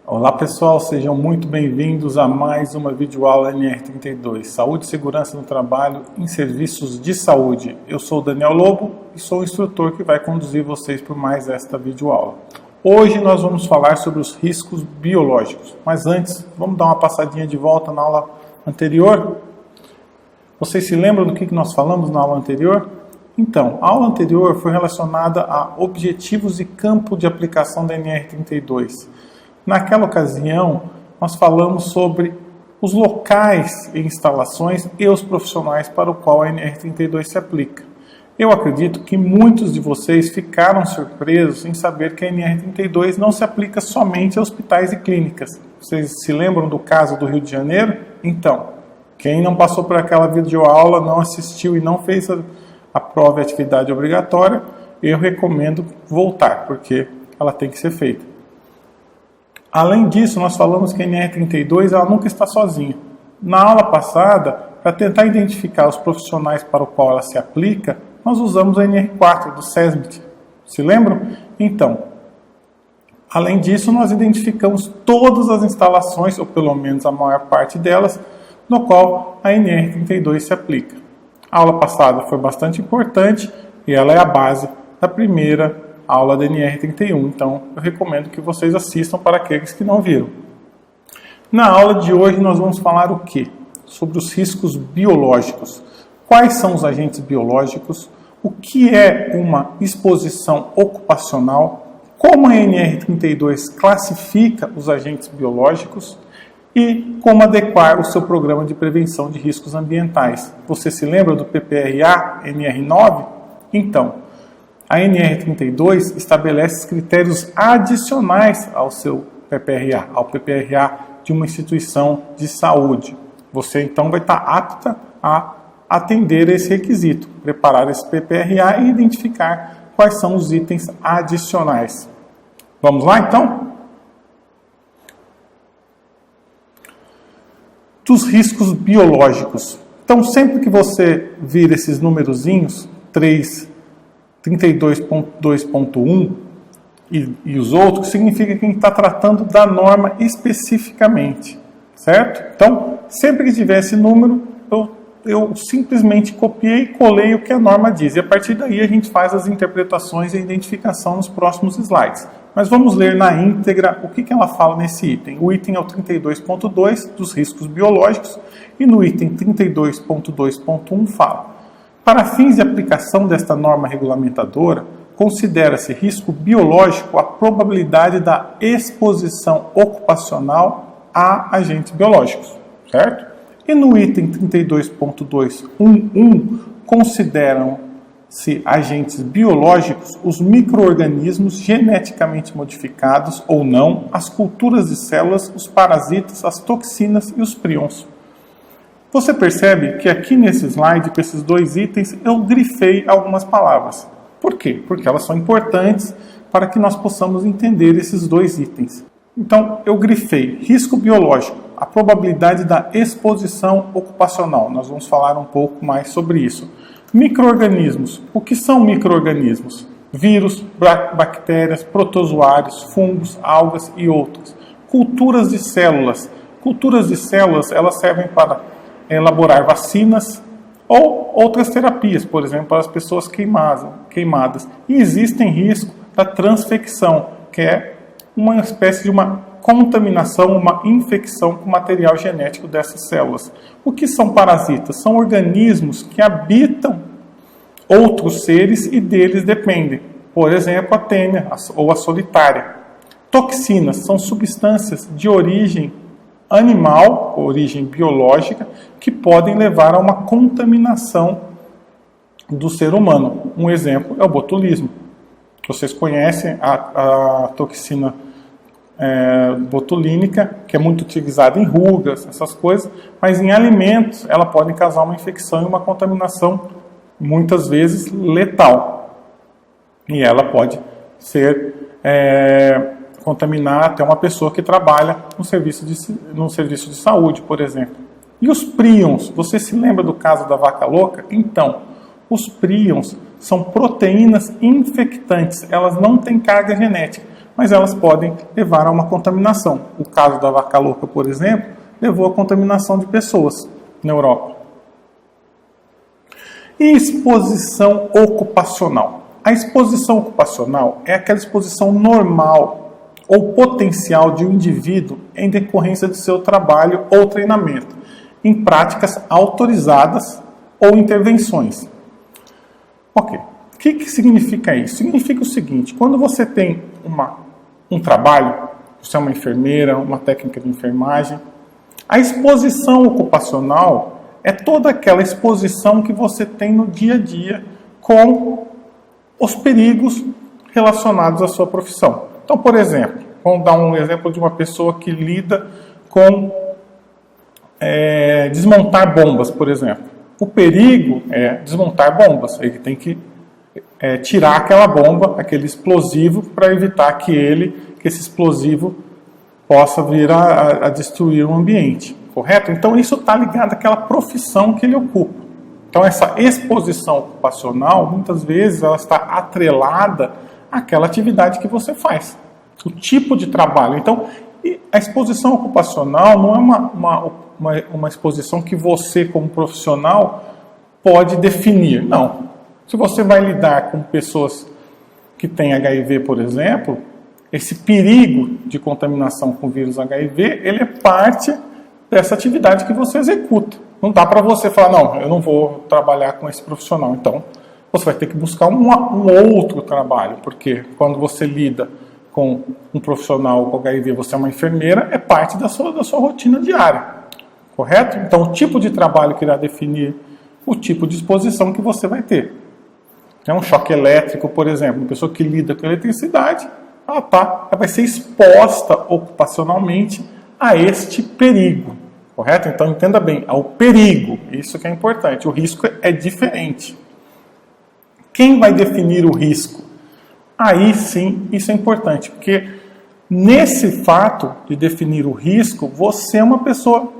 Olá pessoal, sejam muito bem-vindos a mais uma videoaula NR32, Saúde e Segurança no Trabalho em Serviços de Saúde. Eu sou o Daniel Lobo e sou o instrutor que vai conduzir vocês por mais esta videoaula. Hoje nós vamos falar sobre os riscos biológicos, mas antes vamos dar uma passadinha de volta na aula anterior. Vocês se lembram do que nós falamos na aula anterior? Então, a aula anterior foi relacionada a objetivos e campo de aplicação da NR32. Naquela ocasião, nós falamos sobre os locais e instalações e os profissionais para o qual a NR32 se aplica. Eu acredito que muitos de vocês ficaram surpresos em saber que a NR32 não se aplica somente a hospitais e clínicas. Vocês se lembram do caso do Rio de Janeiro? Então, quem não passou por aquela videoaula, não assistiu e não fez a prova e atividade obrigatória, eu recomendo voltar, porque ela tem que ser feita. Além disso, nós falamos que a NR32 ela nunca está sozinha. Na aula passada, para tentar identificar os profissionais para o qual ela se aplica, nós usamos a NR4 do SESMIT. Se lembram? Então, além disso, nós identificamos todas as instalações, ou pelo menos a maior parte delas, no qual a NR32 se aplica. A aula passada foi bastante importante e ela é a base da primeira aula da NR31, então eu recomendo que vocês assistam para aqueles que não viram. Na aula de hoje nós vamos falar o quê? Sobre os riscos biológicos. Quais são os agentes biológicos? O que é uma exposição ocupacional? Como a NR32 classifica os agentes biológicos? E como adequar o seu programa de prevenção de riscos ambientais. Você se lembra do PPRA NR9? Então, a NR32 estabelece critérios adicionais ao seu PPRA, ao PPRA de uma instituição de saúde. Você então vai estar apta a atender esse requisito, preparar esse PPRA e identificar quais são os itens adicionais. Vamos lá então? Dos riscos biológicos. Então, sempre que você vir esses numerozinhos, 32.2.1 e os outros, significa que a gente está tratando da norma especificamente, certo? Então, sempre que tiver esse número, eu simplesmente copiei e colei o que a norma diz. E a partir daí a gente faz as interpretações e a identificação nos próximos slides. Mas vamos ler na íntegra o que ela fala nesse item. O item é o 32.2 dos riscos biológicos e no item 32.2.1 fala: para fins de aplicação desta norma regulamentadora, considera-se risco biológico a probabilidade da exposição ocupacional a agentes biológicos, certo? E no item 32.2.1.1, consideram-se agentes biológicos os micro-organismos geneticamente modificados ou não, as culturas de células, os parasitas, as toxinas e os prions. Você percebe que aqui nesse slide, com esses dois itens, eu grifei algumas palavras. Por quê? Porque elas são importantes para que nós possamos entender esses dois itens. Então, eu grifei risco biológico, a probabilidade da exposição ocupacional. Nós vamos falar um pouco mais sobre isso. Micro-organismos. O que são micro-organismos? Vírus, bactérias, protozoários, fungos, algas e outros. Culturas de células. Culturas de células, elas servem para elaborar vacinas ou outras terapias, por exemplo, para as pessoas queimadas. E existem risco da transfecção, que é uma espécie de uma contaminação, uma infecção com o material genético dessas células. O que são parasitas? São organismos que habitam outros seres e deles dependem. Por exemplo, a tênia ou a solitária. Toxinas são substâncias de origem animal, origem biológica, que podem levar a uma contaminação do ser humano. Um exemplo é o botulismo. Vocês conhecem a toxina botulínica, que é muito utilizada em rugas, essas coisas, mas em alimentos ela pode causar uma infecção e uma contaminação, muitas vezes letal. E ela pode contaminar até uma pessoa que trabalha no serviço de saúde, por exemplo. E os prions, você se lembra do caso da vaca louca? Então, os prions são proteínas infectantes, elas não têm carga genética, mas elas podem levar a uma contaminação. O caso da vaca louca, por exemplo, levou à contaminação de pessoas na Europa. E exposição ocupacional. A exposição ocupacional é aquela exposição normal ou potencial de um indivíduo em decorrência do seu trabalho ou treinamento, em práticas autorizadas ou intervenções. Ok. O que significa isso? Significa o seguinte: quando você tem um trabalho, você é uma enfermeira, uma técnica de enfermagem, a exposição ocupacional é toda aquela exposição que você tem no dia a dia com os perigos relacionados à sua profissão. Então, por exemplo, vamos dar um exemplo de uma pessoa que lida com desmontar bombas, por exemplo. O perigo é desmontar bombas. Ele tem que tirar aquela bomba, aquele explosivo, para evitar que esse explosivo possa vir a destruir o ambiente. Correto? Então, isso está ligado àquela profissão que ele ocupa. Então, essa exposição ocupacional, muitas vezes, ela está atrelada àquela atividade que você faz. O tipo de trabalho. Então, a exposição ocupacional não é uma exposição que você, como profissional, pode definir. Não. Se você vai lidar com pessoas que têm HIV, por exemplo, esse perigo de contaminação com o vírus HIV, ele é parte dessa atividade que você executa. Não dá para você falar, não, eu não vou trabalhar com esse profissional. Então, você vai ter que buscar um outro trabalho, porque quando você lida com um profissional com HIV, você é uma enfermeira, é parte da sua rotina diária. Correto? Então, o tipo de trabalho que irá definir o tipo de exposição que você vai ter. Um choque elétrico, por exemplo, uma pessoa que lida com eletricidade, ela vai ser exposta ocupacionalmente a este perigo. Correto? Então, entenda bem, ao perigo, isso que é importante. O risco é diferente. Quem vai definir o risco? Aí sim, isso é importante, porque nesse fato de definir o risco, você é uma pessoa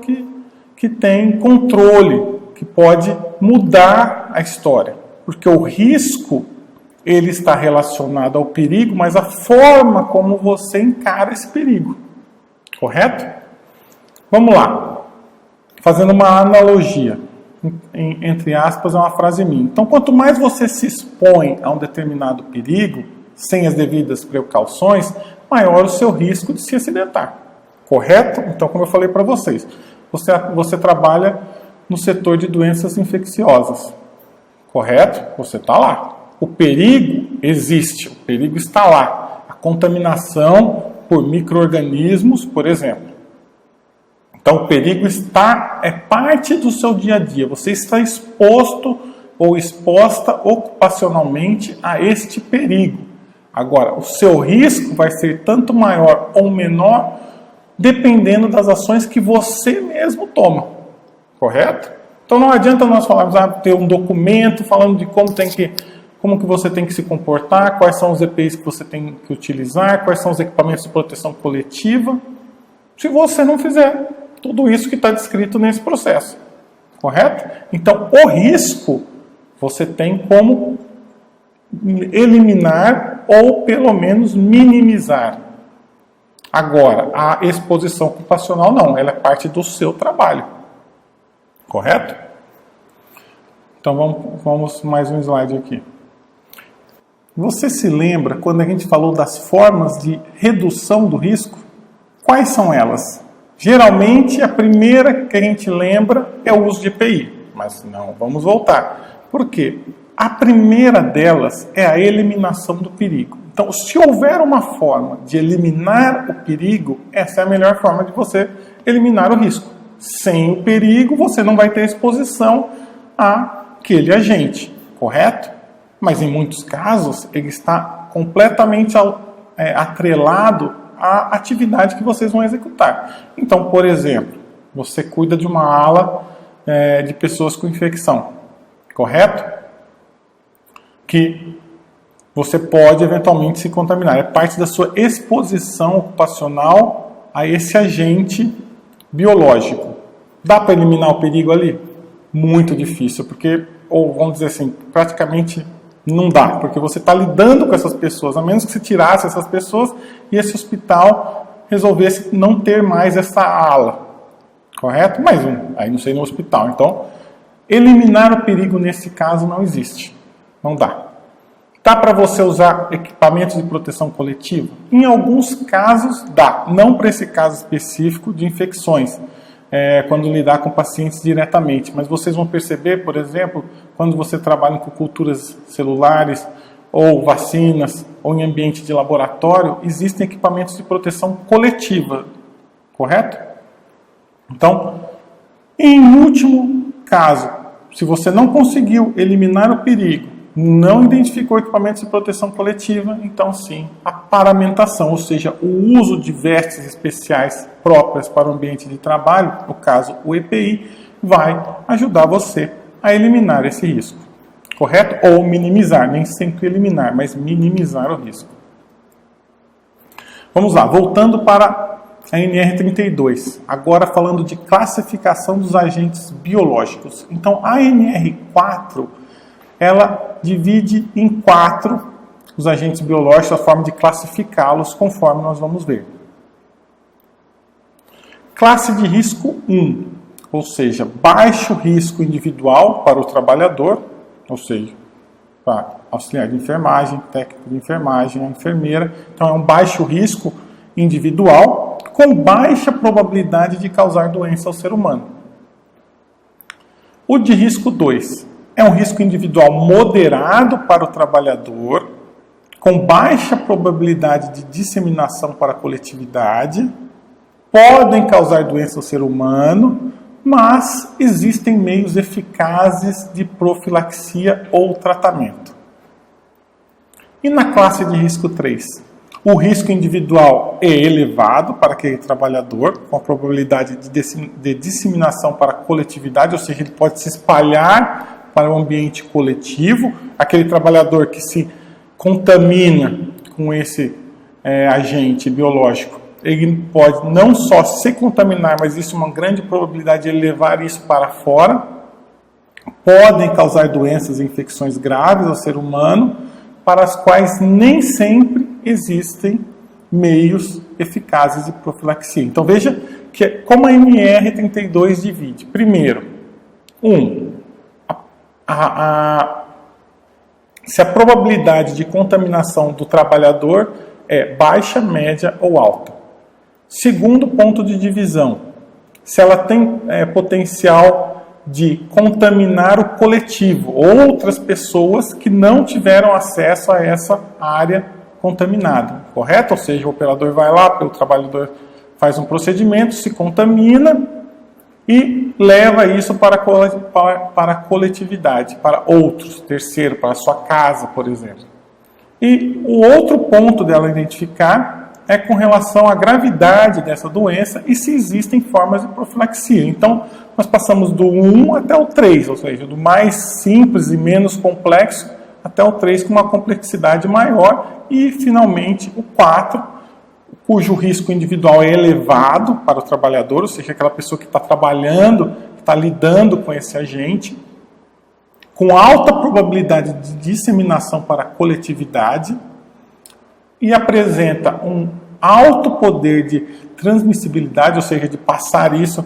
que tem controle, que pode mudar a história. Porque o risco, ele está relacionado ao perigo, mas a forma como você encara esse perigo. Correto? Vamos lá. Fazendo uma analogia, entre aspas, é uma frase minha. Então, quanto mais você se expõe a um determinado perigo, sem as devidas precauções, maior o seu risco de se acidentar. Correto? Então, como eu falei para vocês, você trabalha no setor de doenças infecciosas. Correto? Você está lá. O perigo existe, o perigo está lá. A contaminação por micro-organismos, por exemplo. Então, o perigo é parte do seu dia a dia. Você está exposto ou exposta ocupacionalmente a este perigo. Agora, o seu risco vai ser tanto maior ou menor, dependendo das ações que você mesmo toma. Correto? Então, não adianta nós falarmos, ter um documento falando de como que você tem que se comportar, quais são os EPIs que você tem que utilizar, quais são os equipamentos de proteção coletiva, se você não fizer tudo isso que está descrito nesse processo. Correto? Então, o risco você tem como eliminar ou pelo menos minimizar. Agora, a exposição ocupacional não, ela é parte do seu trabalho. Correto? Então vamos mais um slide aqui. Você se lembra quando a gente falou das formas de redução do risco? Quais são elas? Geralmente, a primeira que a gente lembra é o uso de EPI, mas não, vamos voltar. Por quê? A primeira delas é a eliminação do perigo. Então, se houver uma forma de eliminar o perigo, essa é a melhor forma de você eliminar o risco. Sem o perigo, você não vai ter exposição àquele agente, correto? Mas em muitos casos, ele está completamente atrelado à atividade que vocês vão executar. Então, por exemplo, você cuida de uma ala de pessoas com infecção, correto? Que você pode eventualmente se contaminar. É parte da sua exposição ocupacional a esse agente biológico. Dá para eliminar o perigo ali? Muito difícil, porque, ou vamos dizer assim, praticamente Não dá, porque você está lidando com essas pessoas, a menos que você tirasse essas pessoas e esse hospital resolvesse não ter mais essa ala, correto? Mais um, aí não sei no hospital. Então, eliminar o perigo nesse caso não existe, não dá. Dá para você usar equipamentos de proteção coletiva? Em alguns casos dá, não para esse caso específico de infecções, quando lidar com pacientes diretamente. Mas vocês vão perceber, por exemplo, quando você trabalha com culturas celulares, ou vacinas, ou em ambiente de laboratório, existem equipamentos de proteção coletiva, correto? Então, em último caso, se você não conseguiu eliminar o perigo, não identificou equipamentos de proteção coletiva, então sim, a paramentação, ou seja, o uso de vestes especiais próprias para o ambiente de trabalho, no caso o EPI, vai ajudar você a eliminar esse risco, correto? Ou minimizar, nem sempre eliminar, mas minimizar o risco. Vamos lá, voltando para a NR32, agora falando de classificação dos agentes biológicos. Então, a NR4, ela divide em 4 os agentes biológicos, a forma de classificá-los, conforme nós vamos ver. Classe de risco 1, ou seja, baixo risco individual para o trabalhador, ou seja, para auxiliar de enfermagem, técnico de enfermagem, a enfermeira. Então, é um baixo risco individual, com baixa probabilidade de causar doença ao ser humano. O de risco 2 é um risco individual moderado para o trabalhador, com baixa probabilidade de disseminação para a coletividade, podem causar doença ao ser humano, mas existem meios eficazes de profilaxia ou tratamento. E na classe de risco 3? O risco individual é elevado para aquele trabalhador, com a probabilidade de disseminação para a coletividade, ou seja, ele pode se espalhar para o ambiente coletivo. Aquele trabalhador que se contamina com esse agente biológico, ele pode não só se contaminar, mas existe uma grande probabilidade de levar isso para fora. Podem causar doenças e infecções graves ao ser humano, para as quais nem sempre existem meios eficazes de profilaxia. Então veja que como a NR32 divide. Primeiro, se a probabilidade de contaminação do trabalhador é baixa, média ou alta. Segundo ponto de divisão, se ela tem potencial de contaminar o coletivo, outras pessoas que não tiveram acesso a essa área contaminada, correto? Ou seja, o operador vai lá, o trabalhador faz um procedimento, se contamina e leva isso para a coletividade, para outros, terceiro, para a sua casa, por exemplo. E o outro ponto dela identificar é com relação à gravidade dessa doença e se existem formas de profilaxia. Então, nós passamos do 1 até o 3, ou seja, do mais simples e menos complexo até o 3 com uma complexidade maior e, finalmente, o 4, cujo risco individual é elevado para o trabalhador, ou seja, aquela pessoa que está trabalhando, que está lidando com esse agente, com alta probabilidade de disseminação para a coletividade e apresenta um alto poder de transmissibilidade, ou seja, de passar isso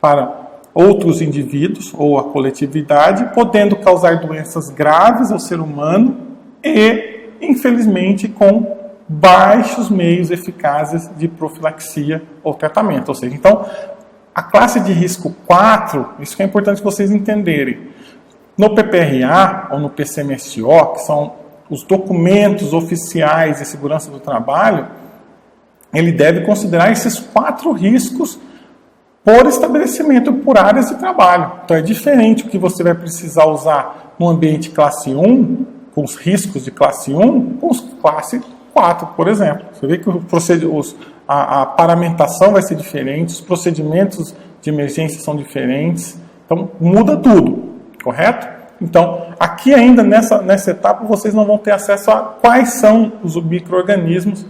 para outros indivíduos ou a coletividade, podendo causar doenças graves ao ser humano e, infelizmente, com baixos meios eficazes de profilaxia ou tratamento. Ou seja, então, a classe de risco 4, isso que é importante vocês entenderem. No PPRA ou no PCMSO, que são os documentos oficiais de segurança do trabalho, ele deve considerar esses 4 riscos por estabelecimento, por áreas de trabalho. Então é diferente o que você vai precisar usar no ambiente classe 1, com os riscos de classe 1, com os classe 4, por exemplo. Você vê que a paramentação vai ser diferente, os procedimentos de emergência são diferentes, então muda tudo, correto? Então, aqui ainda nessa etapa, vocês não vão ter acesso a quais são os micro-organismos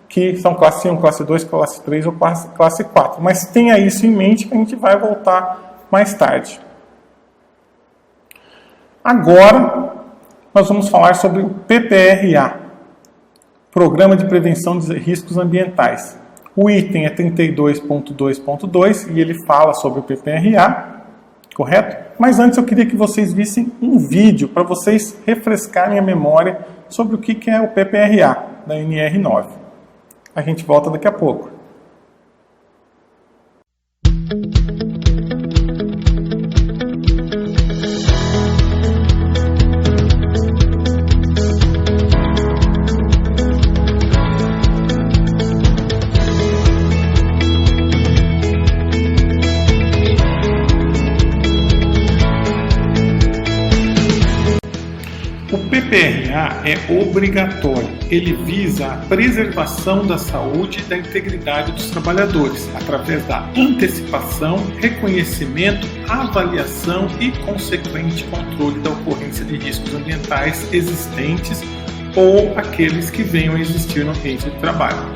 que são classe 1, classe 2, classe 3 ou classe 4. Mas tenha isso em mente que a gente vai voltar mais tarde. Agora, nós vamos falar sobre o PPRA, Programa de Prevenção de Riscos Ambientais. O item é 32.2.2 e ele fala sobre o PPRA, correto? Mas antes eu queria que vocês vissem um vídeo para vocês refrescarem a memória sobre o que é o PPRA da NR9. A gente volta daqui a pouco. O PPRA é obrigatório, ele visa a preservação da saúde e da integridade dos trabalhadores, através da antecipação, reconhecimento, avaliação e consequente controle da ocorrência de riscos ambientais existentes ou aqueles que venham a existir no ambiente de trabalho.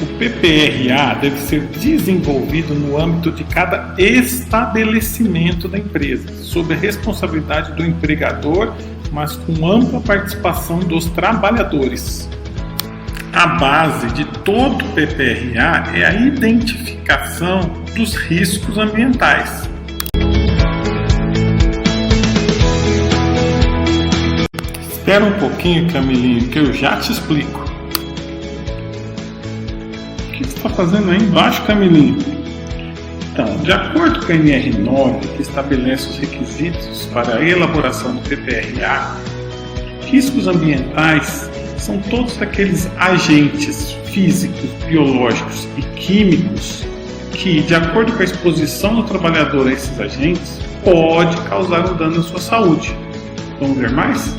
O PPRA deve ser desenvolvido no âmbito de cada estabelecimento da empresa, sob a responsabilidade do empregador, mas com ampla participação dos trabalhadores. A base de todo o PPRA é a identificação dos riscos ambientais. Espera um pouquinho, Camilinho, que eu já te explico. O que você está fazendo aí embaixo, Camilinho? Então, de acordo com a NR9, que estabelece os requisitos para a elaboração do PPRA, riscos ambientais são todos aqueles agentes físicos, biológicos e químicos que, de acordo com a exposição do trabalhador a esses agentes, pode causar um dano à sua saúde. Vamos ver mais?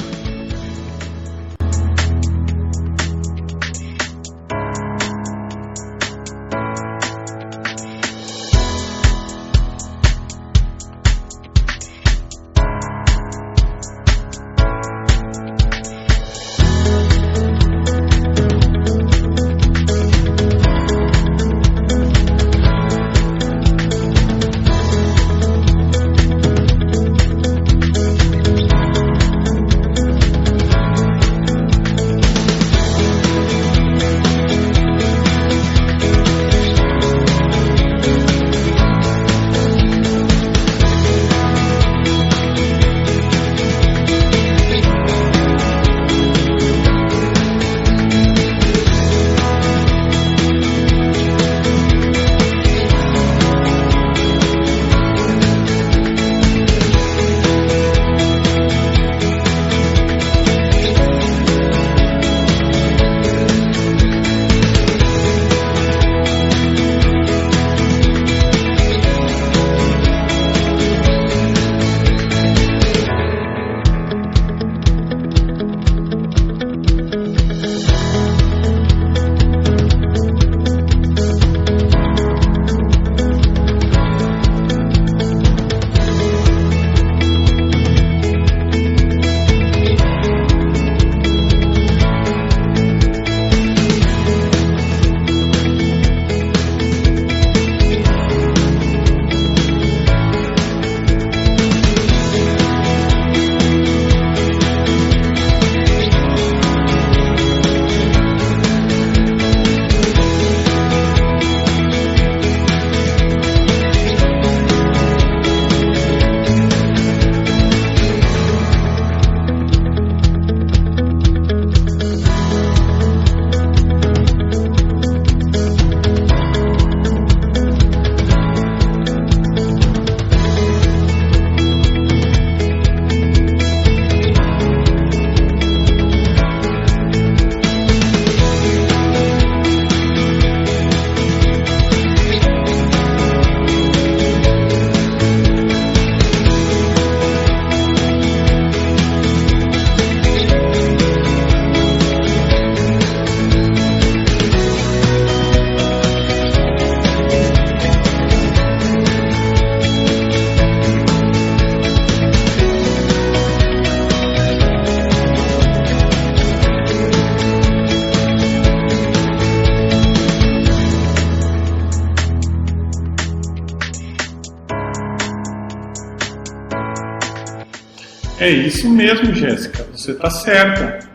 É isso mesmo, Jéssica, você está certa.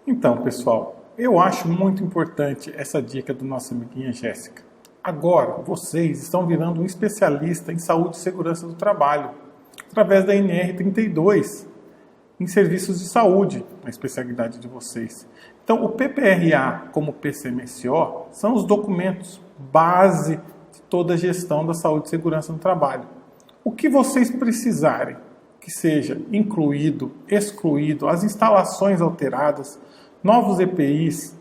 Então, pessoal, eu acho muito importante essa dica da nossa amiguinha Jéssica. Agora, vocês estão virando um especialista em saúde e segurança do trabalho, através da NR32, em serviços de saúde, na especialidade de vocês. Então, o PPRA, como o PCMSO, são os documentos base de toda a gestão da saúde e segurança no trabalho. O que vocês precisarem, que seja incluído, excluído, as instalações alteradas, novos EPIs,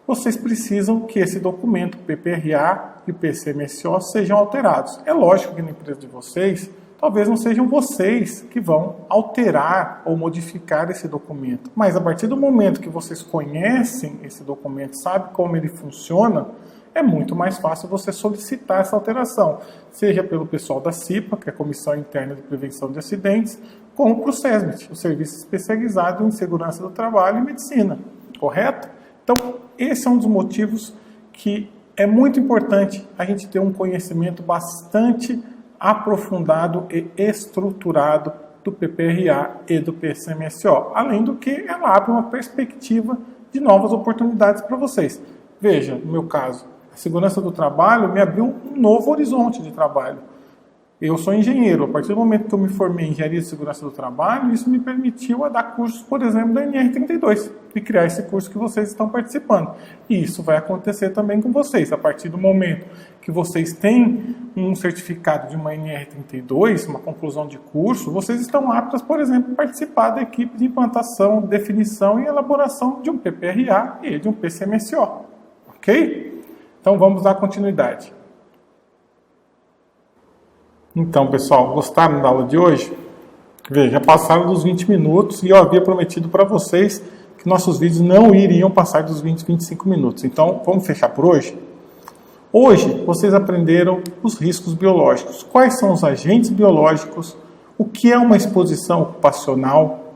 vocês precisam que esse documento, o PPRA e o PCMSO, sejam alterados. É lógico que na empresa de vocês, talvez não sejam vocês que vão alterar ou modificar esse documento. Mas a partir do momento que vocês conhecem esse documento, sabem como ele funciona, é muito mais fácil você solicitar essa alteração, seja pelo pessoal da CIPA, que é a Comissão Interna de Prevenção de Acidentes, como para o SESMIT, o Serviço Especializado em Segurança do Trabalho e Medicina, correto? Então, esse é um dos motivos que é muito importante a gente ter um conhecimento bastante aprofundado e estruturado do PPRA e do PCMSO, além do que ela abre uma perspectiva de novas oportunidades para vocês. Veja, no meu caso, a segurança do trabalho me abriu um novo horizonte de trabalho. Eu sou engenheiro. A partir do momento que eu me formei em engenharia de segurança do trabalho, isso me permitiu a dar cursos, por exemplo, da NR32 e criar esse curso que vocês estão participando. E isso vai acontecer também com vocês. A partir do momento que vocês têm um certificado de uma NR32, uma conclusão de curso, vocês estão aptos, por exemplo, a participar da equipe de implantação, definição e elaboração de um PPRA e de um PCMSO. Ok? Então vamos dar continuidade. Então, pessoal, gostaram da aula de hoje? Veja, já passaram dos 20 minutos e eu havia prometido para vocês que nossos vídeos não iriam passar dos 20, 25 minutos. Então, vamos fechar por hoje? Hoje, vocês aprenderam os riscos biológicos. Quais são os agentes biológicos? O que é uma exposição ocupacional?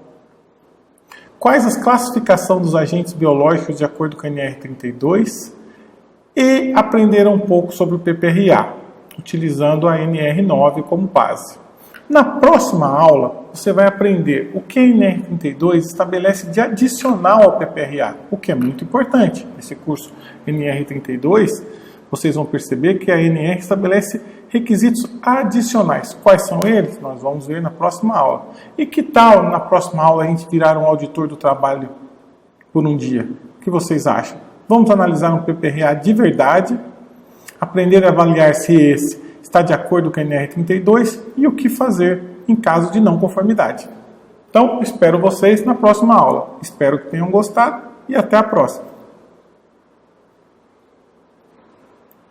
Quais as classificações dos agentes biológicos de acordo com a NR32? E aprenderam um pouco sobre o PPRA, utilizando a NR9 como base. Na próxima aula, você vai aprender o que a NR32 estabelece de adicional ao PPRA, o que é muito importante. Nesse curso NR32, vocês vão perceber que a NR estabelece requisitos adicionais. Quais são eles? Nós vamos ver na próxima aula. E que tal, na próxima aula, a gente virar um auditor do trabalho por um dia? O que vocês acham? Vamos analisar um PPRA de verdade, aprender a avaliar se esse está de acordo com a NR32 e o que fazer em caso de não conformidade. Então, espero vocês na próxima aula. Espero que tenham gostado e até a próxima.